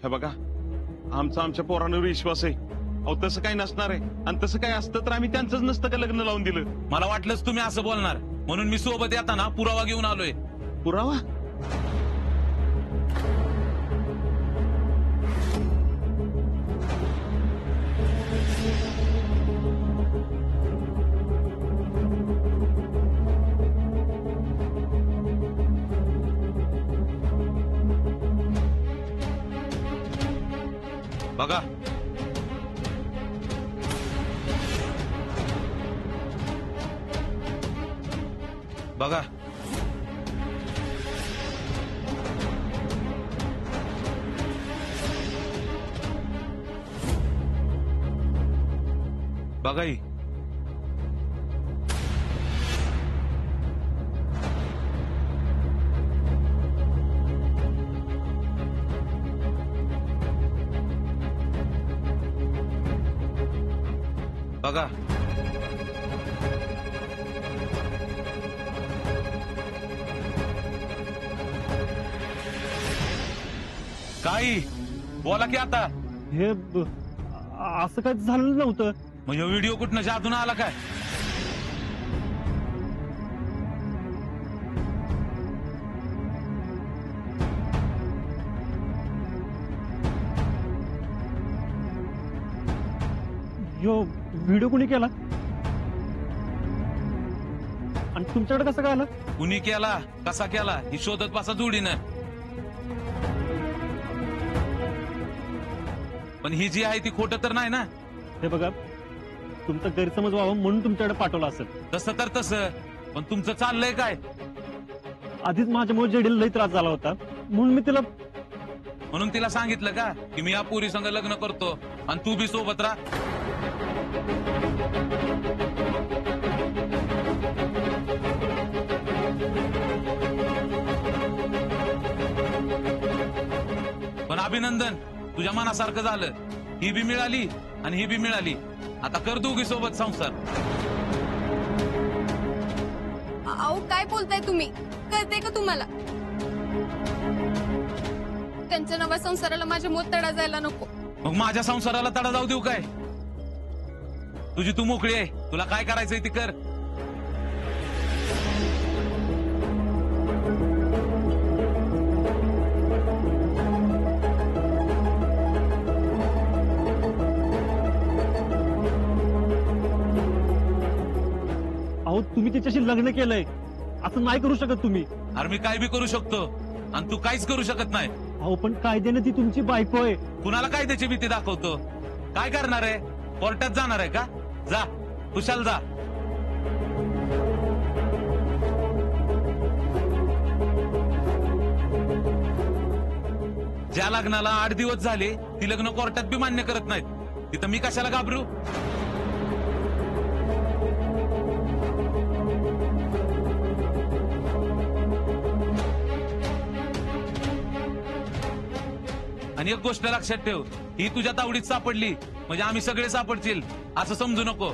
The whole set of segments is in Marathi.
हे बघा, आमचा आमच्या पोरांवर विश्वास आहे. अहो तसं काही नसणार आहे, आणि तसं काही असतं तर आम्ही त्यांचंच नसतं का लग्न लावून दिलं. मला वाटलंच तुम्ही असं बोलणार, म्हणून मी सोबत येताना पुरावा घेऊन आलोय. पुरावा? बघा, बघा, बघा ही. बघा, काही बोला की आता. हे असं काही झालं नव्हतं. म्हणजे व्हिडिओ कुठनं जादून आला काय? यो व्हिडिओ कुणी केला आणि तुमच्याकडे कसं काय आलं? कुणी केला, कसा केला, ही शोधत बसा जोडीनं. पण ही जी आहे ती खोटं तर नाही ना? हे बघा, तुमचा गैरसमज व्हावं म्हणून तुमच्याकडे पाठवलं असेल. तसं तर तसं, पण तुमचं चाललंय काय? आधीच माझ्यामुळे जेडीला लई त्रास झाला होता, म्हणून मी तिला. म्हणून तिला सांगितलं का की मी या पोरी संग लग्न करतो आणि तू बी सोबत राहा? पण अभिनंदन, तुझ्या मनासारखं झालं. ही बी मिळाली आणि ही बी मिळाली. आता कर दोघी सोबत संसार. अहो काय बोलताय तुम्ही? कळते का तुम्हाला? त्यांच्या नव्या संसाराला माझ्या मोत तडा जायला नको. मग माझ्या संसाराला तडा जाऊ देऊ काय? तुझी तू मोकळी आहे, तुला काय करायचंय ते कर. अहो तुम्ही तिच्याशी लग्न केलंय, असं नाही करू शकत तुम्ही. अरे मी काय बी करू शकतो आणि तू काहीच करू शकत नाही. अहो पण कायद्याने ती तुमची बायको आहे. कुणाला काय त्याची भीती दाखवतो? काय करणार आहे? कोर्टात जाणार आहे का? जा, कुशाल जा. ज्या लग्नाला 8 दिवस झाले ती लग्न कोर्टात बी मान्य करत नाहीत, तिथं मी कशाला घाबरू? आणि एक गोष्ट लक्षात ठेव, ही तुझ्या तावडीत सापडली म्हणजे आम्ही सगळे सापडतील असं समजू नको.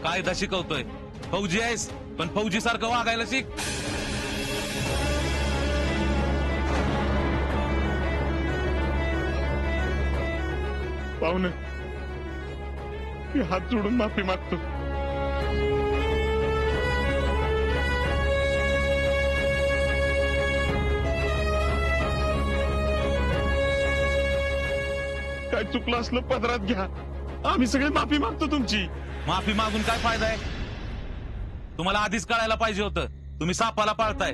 कायदा शिकवतोय, फौजी आहेस पण फौजी सारखं वागायला शिक. पाहुणे, मी हात जोडून माफी मागतो. काय चुकलं असलं पदरात घ्या, आम्ही सगळे माफी मागतो तुमची. माफी मागून काय फायदा आहे? तुम्हाला आधीच कळायला पाहिजे होतं, तुम्ही सापाला पाळताय.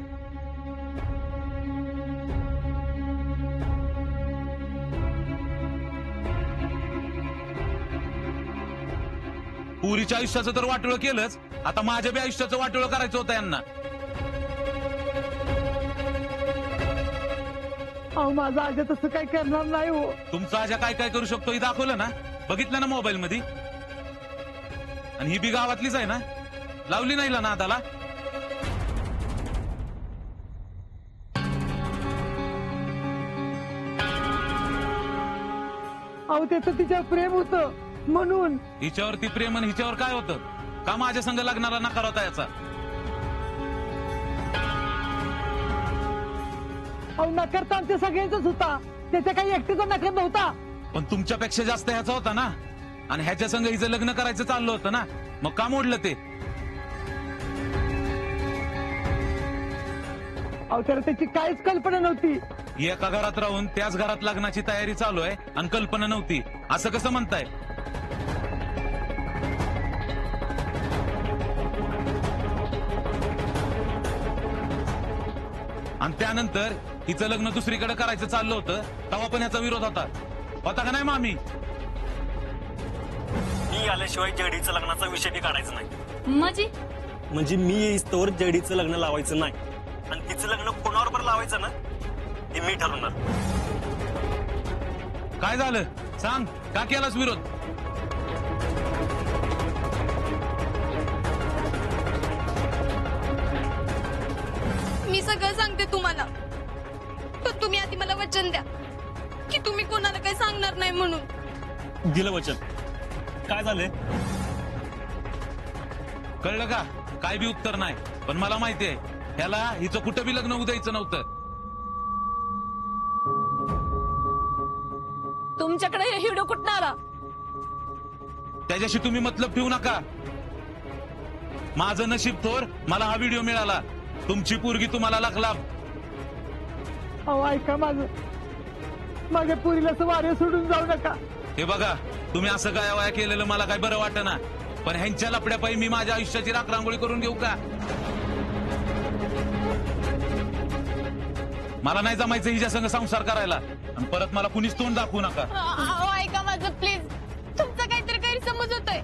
पुरीच्या आयुष्याचं तर वाटोळं केलंच, आता माझ्या बी आयुष्याचं वाटोळं करायचं होतं यांना. अहो माझा आजा तसं काय करणार नाही हो. तुमचं आजा काय काय करू शकतो हे दाखवलं ना, बघितलं ना मोबाईल मध्ये. आणि ही बी गावातलीच आहे ना, लावली नाही ना नादाला. अहो त्याचं तिच्यावर प्रेम होतं म्हणून. हिच्यावरती प्रेम आणि हिच्यावर काय होतं? का माझ्या संग लग्नाला नकार होता याचा? अहो नकार तर आमच्या सगळ्यांचाच होता, त्याच्या काही एकटीचा नकार नव्हता. पण तुमच्यापेक्षा जास्त ह्याचा होता ना, आणि ह्याच्या संग हिचं लग्न करायचं चाललं होतं ना, मग का मोडलं ते? अहो त्याला त्याची काहीच कल्पना नव्हती. एका घरात राहून त्याच घरात लग्नाची तयारी चालू आहे आणि कल्पना नव्हती, असं कसं म्हणताय? आणि त्यानंतर हिचं लग्न दुसरीकडे करायचं चाललं होतं, तेव्हा पण याचा विरोध होता का नाही मामी? मी आल्याशिवाय जडीचं लग्नाचा विषय बी काढायचा नाही. म्हणजे मी येईस्तोवर जडीचं लग्न लावायचं नाही, आणि तिचं लग्न कोणाबरोबर लावायचं ना हे मी ठरवणार. काय झालं सांग, का केलास विरोध? मी सगळं सांगते तुम्हाला, पण तुम्ही आधी मला वचन द्या की तुम्ही कोणाला काही सांगणार नाही म्हणून. दिलं वचन. काय झालंय? कळलं का? काय बी उत्तर नाही, पण मला माहितीये ह्याला हिचं कुठं बी लग्न होऊ द्यायचं नव्हतं. तुमच्याकडे हे व्हिडिओ कुठं आला? त्याच्याशी तुम्ही मतलब ठेवू नका. माझं नशीब थोर, मला हा व्हिडिओ मिळाला. तुमची पोरगी तुम्हाला लाखलाभ. अहो ऐका माझं, माझ्या पुरीला असं वारे सोडून जाऊ नका. हे बघा, तुम्ही असं काय वाया केलेलं मला काय बरं वाटना, पण ह्यांच्या लपड्यापायी मी माझ्या आयुष्याची राखरांगोळी करून घेऊ का? मला नाही जमायचं हिच्या संग संसार करायला, आणि परत मला कुणीच तोंड दाखवू नका. अहो ऐका माझं प्लीज, तुमचा काहीतरी गैरसमज होतोय.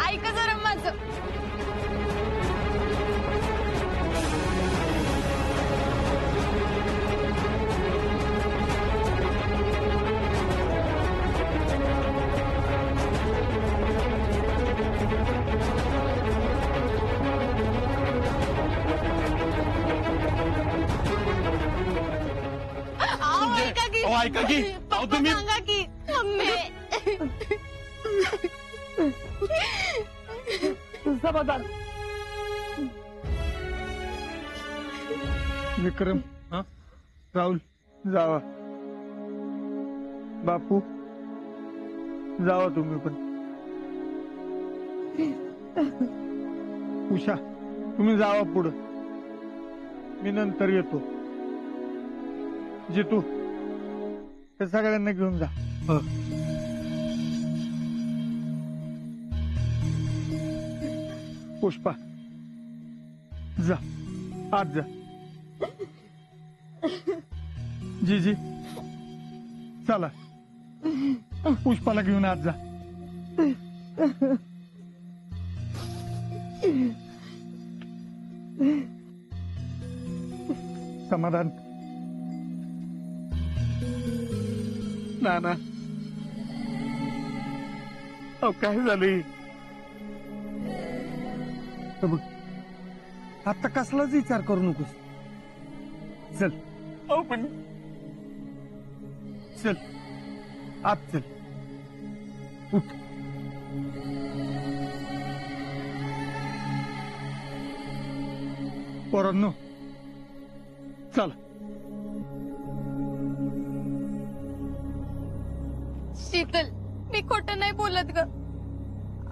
ऐका जरा माझं. ऐका की, अहो पप्पा तुम्ही सांगा की मम्मी. समाधान. विक्रम, हं? राहुल जावा. बापू जावा तुम्ही पण. उषा तुम्ही जावा पुढं, मी नंतर येतो. जितू त्या सगळ्यांना घेऊन जा. पुष्पा जा, आज जा. जी चला, पुष्पाला घेऊन आज जा. समाधान. नाना, अहो काय झालंय? बघ, आता कसलाच विचार करू नकोस. चल. अहो पण चल, आत चल. उठ. पोरांनो चला. शीतल, मी खोटं नाही बोलत ग.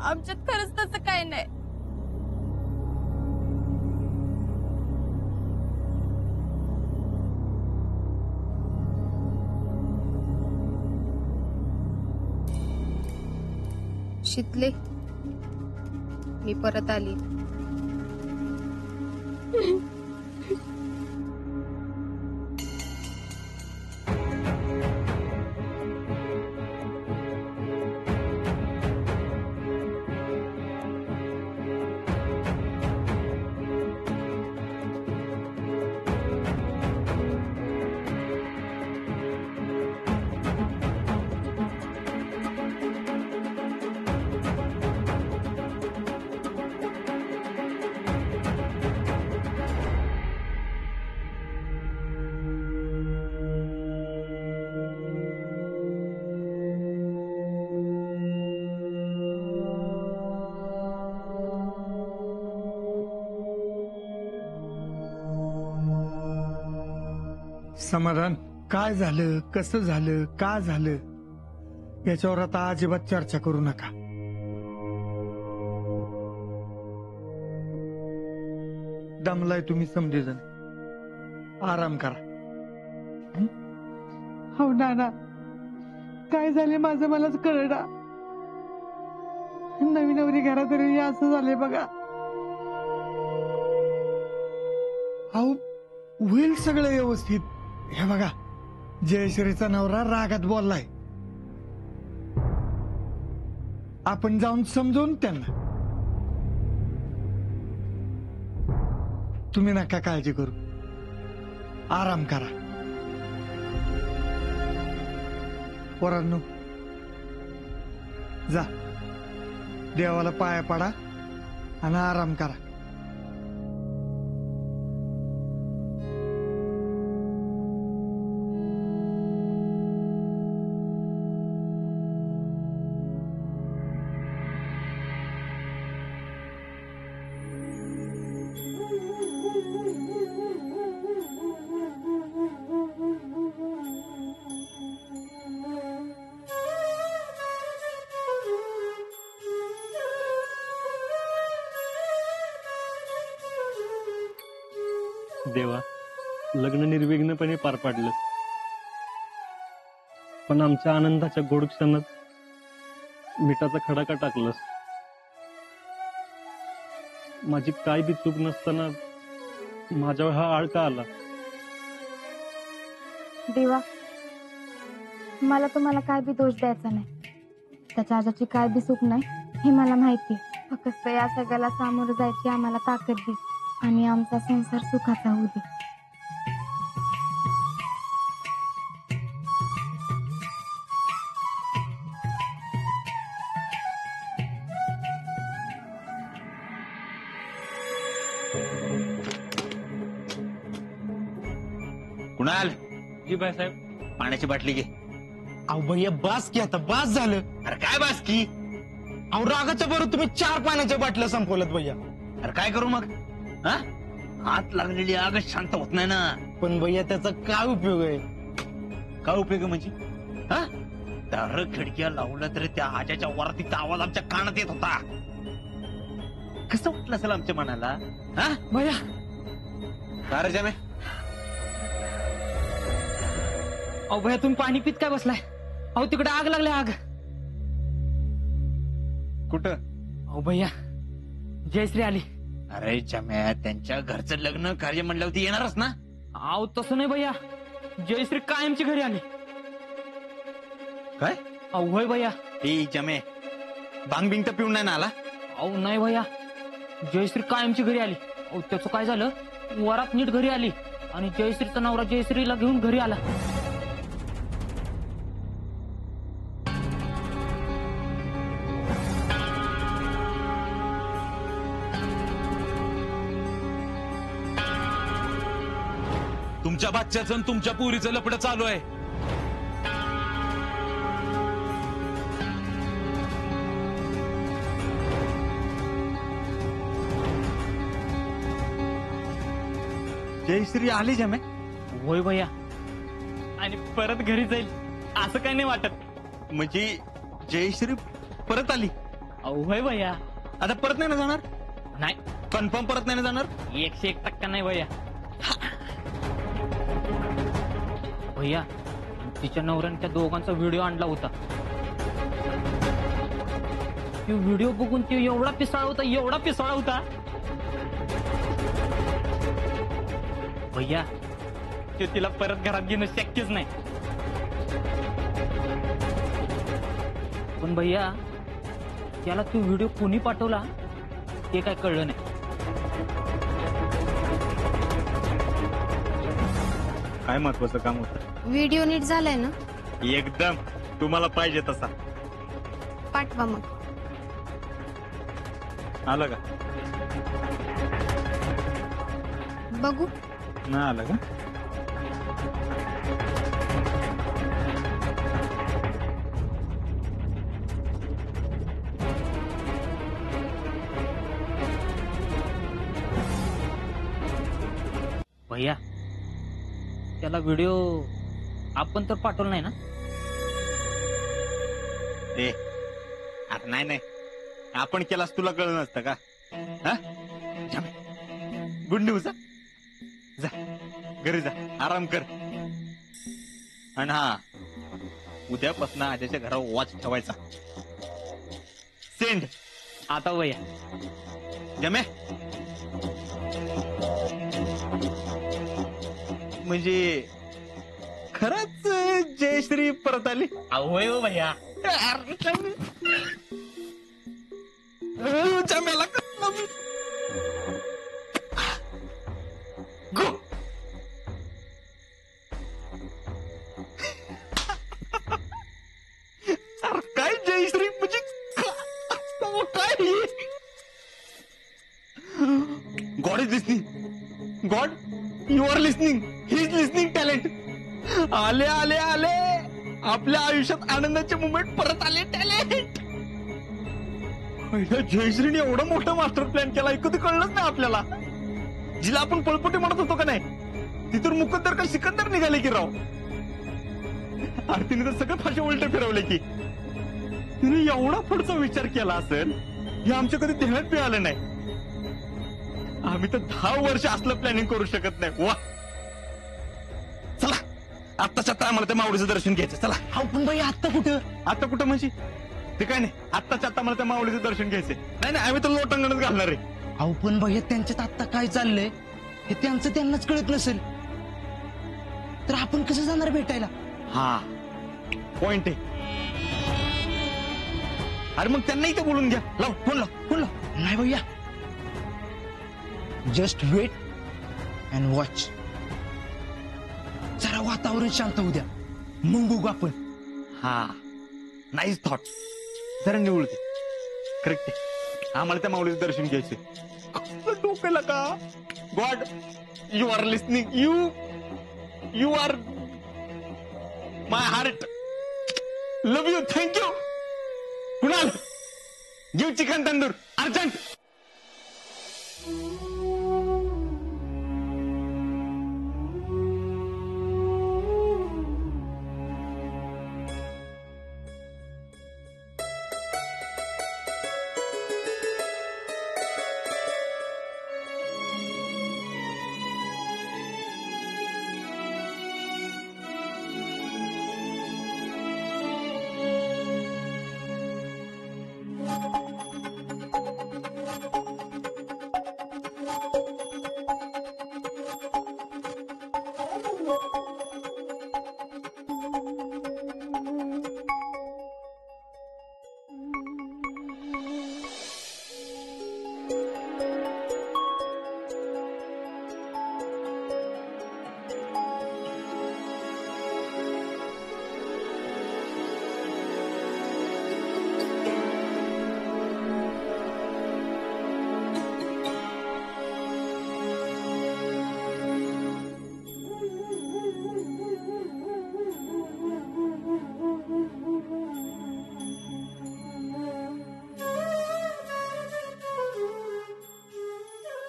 आमच्यात खरंच तसं काय नाही. शीतले, मी परत आली. समाधान काय झालं, कसं झालं, का झालं याच्यावर आता अजिबात चर्चा करू नका. दमलाय तुम्ही समजेजण, आराम करा. हो नाना, काय झाले माझं मलाच कळना. नवीन नवरी घरात आली असं झाले बघा. अहो होईल सगळं व्यवस्थित. हे बघा, जयश्रीचा नवरा रागात बोललाय. आपण जाऊन समजवून त्यांना. तुम्ही नका काळजी करू, आराम करा. पोरांनो, जा देवाला पाया पडा आणि आराम करा. देवा, लग्न निर्विघ्नपणे पार पाडलं, पण आमच्या आनंदाच्या गोड क्षणात मिठाचा खडा का टाकलंस? माझी काय बी चूक नसताना माझ्यावर हा आळ का आला? देवा, मला तुम्हाला काय बी दोष द्यायचा नाही. त्याच्या आजाची काय बी चूक नाही हे मला माहिती. फक्त या सगळ्याला सामोरं जायची आम्हाला ताकद दे आणि आमचा संसार सुखाचा होऊ दे. कुणाल, जी बाईसाहेब. पाण्याची बाटली घे. अहो भैया बास की, आता बास झालं. अरे काय बास की? अहो रागाच्या बरोबर तुम्ही 4 पाण्याच्या बाटल्या संपवल्यात भैया. अरे काय करू मग? हा, हात लागलेली आगच शांत होत नाही ना. पण भैया त्याचा काय उपयोग आहे? काय उपयोग आहे म्हणजे? हा, दार खिडक्या लावलं तरी त्या आजाच्या वरातीचा आवाज आमच्या कानात येत होता. कसं वाटलं असेल आमच्या मनाला? हा भैया, का रे जामे? अहो भैया, तुम्ही पाणी पित काय बसलाय? अहो तिकडे आग लागले, आग. कुठं? अहो भैया, जयश्री आली. अरे जाम्या, त्यांच्या घरचं लग्न कार्य म्हणल्यावरती येणारच ना. अहो तसं नाही भैया, जयश्री कायमची घरी आली. काय? अहो होय भैया. ए जामे, भांग बिंग तर पिऊन नाही ना आला? अहो नाही भैया, जयश्री कायमची घरी आली. अहो त्याचं काय झालं, वरात नीट घरी आली आणि जयश्रीचा नवरा जयश्रीला घेऊन घरी आला. तुमच्या बाচ্च्याचं आणि तुमच्या पुरीचं लपडं चालू आहे. जयश्री आली जामे? होय भैया, आणि परत घरी जाईल असं काही नाही वाटत. म्हणजे जयश्री परत आली? अहो होय भैया. आता परत नाही ना जाणार? नाही, कन्फर्म परत नाही ना जाणार? 101% नाही भैया. भैया, तिच्या नवऱ्याने त्या दोघांचा व्हिडिओ आणला होता. तो व्हिडिओ बघून तो एवढा पिसाळा होता, एवढा पिसाळा होता भैया, ते तिला परत घरात घेणं शक्यच नाही. पण भैया, त्याला तो व्हिडिओ कोणी पाठवला ते काय कळलं नाही. काय महत्वाचं काम होतं? व्हिडिओ नीट झालाय ना? एकदम तुम्हाला पाहिजे तसा. पाठवा मग. आलं का? बघू. नाही आलं का? भैया, त्याला व्हिडिओ आपण तर पाठवला नाही ना? ए अरे नाही आपण केलास तुला कळलं नसतं का? गुड न्यूज जा घरी जा आराम कर. आणि हा उद्यापासून आजच्या घरावर वॉच ठेवायचा. सेंड आता वया जमे. म्हणजे खरंच जयश्री परत आली? होय हो भैया. जमेला गो. अरे काय जयश्री म्हणजे काय God is listening. God you are listening. He is listening talent. आले आले आले आपल्या आयुष्यात आनंदाचे मुमेंट परत आले. टॅलेंट. जयश्रीने एवढा मोठा मास्टर प्लॅन केला कधी कळलंच नाही आपल्याला. जिला आपण पळपटी म्हणत होतो का नाही तिथून मुकद्दर का सिकंदर निघाले की राव. आणि तिने तर सगळं फाशी उलटे फिरवले की. तिने एवढा पुढचा विचार केला असेल हे आमच्या कधी ध्यानात बी आलं नाही. आम्ही तर 10 वर्ष असलं प्लॅनिंग करू शकत नाही. वा चला आत्ताच्या आता आम्हाला त्या माऊलीचं दर्शन घ्यायचं. चला. हा पण बाई आता कुठं म्हणजे ते काय नाही आत्ताच्या आता मला त्या माऊलीचं दर्शन घ्यायचंय. नाही आम्ही तर लोटांगणच घालणार आहे. अहो पण भैया त्यांच्यात आता काय चाललंय हे त्यांचं त्यांनाच कळत नसेल तर आपण कसं जाणार भेटायला? हा पॉइंट आहे. अरे मग त्यांना इथे बोलून घ्या. लाव फोन लाव. नाही भैया जस्ट वेट अँड वॉच. जरा वातावरण शांत होऊ द्या मग बघू आपण. हा नाईस थॉट. जरा निवळते. करेक्ट आहे. आम्हाला त्या माऊलीचं दर्शन घ्यायचंय. डोक्याला का God you are listening. You are my heart. Love you. Thank you. Kunal give chicken tandoor urgent.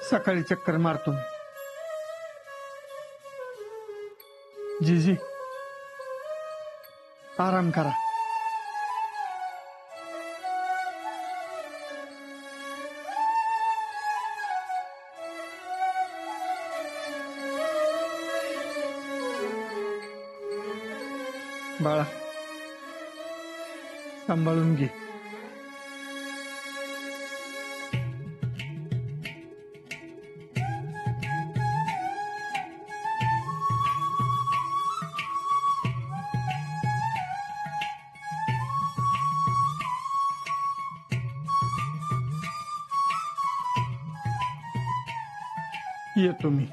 सकाळी चक्कर मारतो. जीजी आराम करा. बाळा सांभाळून घे. येतो मी.